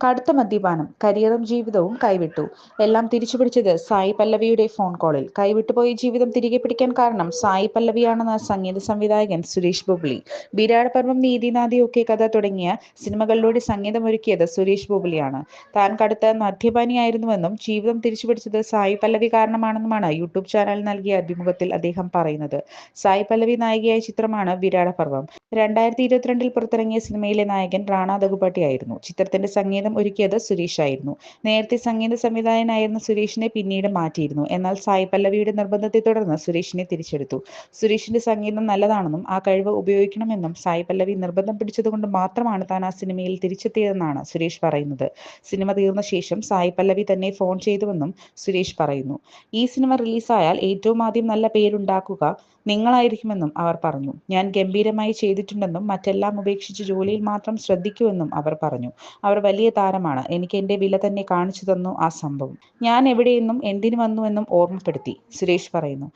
കടുത്ത മദ്യപാനം, കരിയറും ജീവിതവും കൈവിട്ടു. എല്ലാം തിരിച്ചുപിടിച്ചത് സായി പല്ലവിയുടെ ഫോൺ കോളിൽ. കൈവിട്ടുപോയ ജീവിതം തിരികെ പിടിക്കാൻ കാരണം സായി പല്ലവിയാണെന്ന് സംഗീത സംവിധായകൻ സുരേഷ് ബൊബ്ലി. വിരാട് പർവം, നീതിനാദിയൊക്കെ കഥ തുടങ്ങിയ സിനിമകളിലൂടെ സംഗീതമൊരുക്കിയത് സുരേഷ് ബൊബ്ലിയാണ്. താൻ കടുത്ത മദ്യപാനിയായിരുന്നുവെന്നും ജീവിതം തിരിച്ചുപിടിച്ചത് സായി പല്ലവി കാരണമാണെന്നുമാണ് യൂട്യൂബ് ചാനൽ നൽകിയ അഭിമുഖത്തിൽ അദ്ദേഹം പറയുന്നത്. സായി പല്ലവി നായികയായ ചിത്രമാണ് വിരാട് പർവം. 2022 പുറത്തിറങ്ങിയ സിനിമയിലെ നായകൻ റാണ ദഗുപാട്ടിയായിരുന്നു. ചിത്രത്തിന്റെ സംഗീതം ഒരുക്കിയത് സുരേഷ് ആയിരുന്നു. നേരത്തെ സംഗീത സംവിധായകനായിരുന്ന സുരേഷിനെ പിന്നീട് മാറ്റിയിരുന്നു. എന്നാൽ സായി പല്ലവിയുടെ നിർബന്ധത്തെ തുടർന്ന് സുരേഷിനെ തിരിച്ചെടുത്തു. സുരേഷിന്റെ സംഗീതം നല്ലതാണെന്നും ആ കഴിവ് ഉപയോഗിക്കണമെന്നും സായി പല്ലവി നിർബന്ധം പിടിച്ചതുകൊണ്ട് മാത്രമാണ് താൻ ആ സിനിമയിൽ തിരിച്ചെത്തിയതെന്നാണ് സുരേഷ് പറയുന്നത്. സിനിമ തീർന്ന ശേഷം സായി പല്ലവി തന്നെ ഫോൺ ചെയ്തുവെന്നും സുരേഷ് പറയുന്നു. ഈ സിനിമ റിലീസായാൽ ഏറ്റവും ആദ്യം നല്ല പേരുണ്ടാക്കുക നിങ്ങളായിരിക്കുമെന്നും അവർ പറഞ്ഞു. ഞാൻ ഗംഭീരമായി ചെയ്തിട്ടുണ്ടെന്നും മറ്റെല്ലാം ഉപേക്ഷിച്ച് ജോലിയിൽ മാത്രം ശ്രദ്ധിക്കുമെന്നും അവർ പറഞ്ഞു. അവർ വലിയ താരമാണ്. എനിക്ക് എന്റെ വില തന്നെ കാണിച്ചു തന്നു ആ സംഭവം. ഞാൻ എവിടെയെന്നും എന്തിനു വന്നുവെന്നും ഓർമ്മപ്പെടുത്തി, സുരേഷ് പറയുന്നു.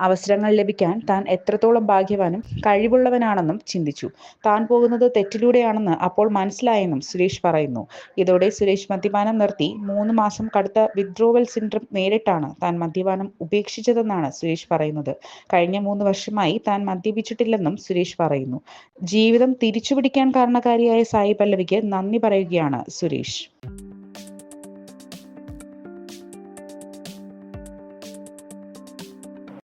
അവസരങ്ങൾ ലഭിക്കാൻ താൻ എത്രത്തോളം ഭാഗ്യവാനും കഴിവുള്ളവനാണെന്നും ചിന്തിച്ചു. താൻ പോകുന്നത് തെറ്റിലൂടെയാണെന്ന് അപ്പോൾ മനസ്സിലായെന്നും സുരേഷ് പറയുന്നു. ഇതോടെ സുരേഷ് മദ്യപാനം നിർത്തി. 3 മാസം കടുത്ത വിത്ഡ്രോവൽ സിൻഡ്രം നേരിട്ടാണ് താൻ മദ്യപാനം ഉപേക്ഷിച്ചതെന്നാണ് സുരേഷ് പറയുന്നത്. കഴിഞ്ഞ 3 വർഷമായി താൻ മദ്യപിച്ചിട്ടില്ലെന്നും സുരേഷ് പറയുന്നു. ജീവിതം തിരിച്ചുപിടിക്കാൻ കാരണക്കാരിയായ സായി പല്ലവിക്ക് നന്ദി പറയുകയാണ് സുരേഷ്.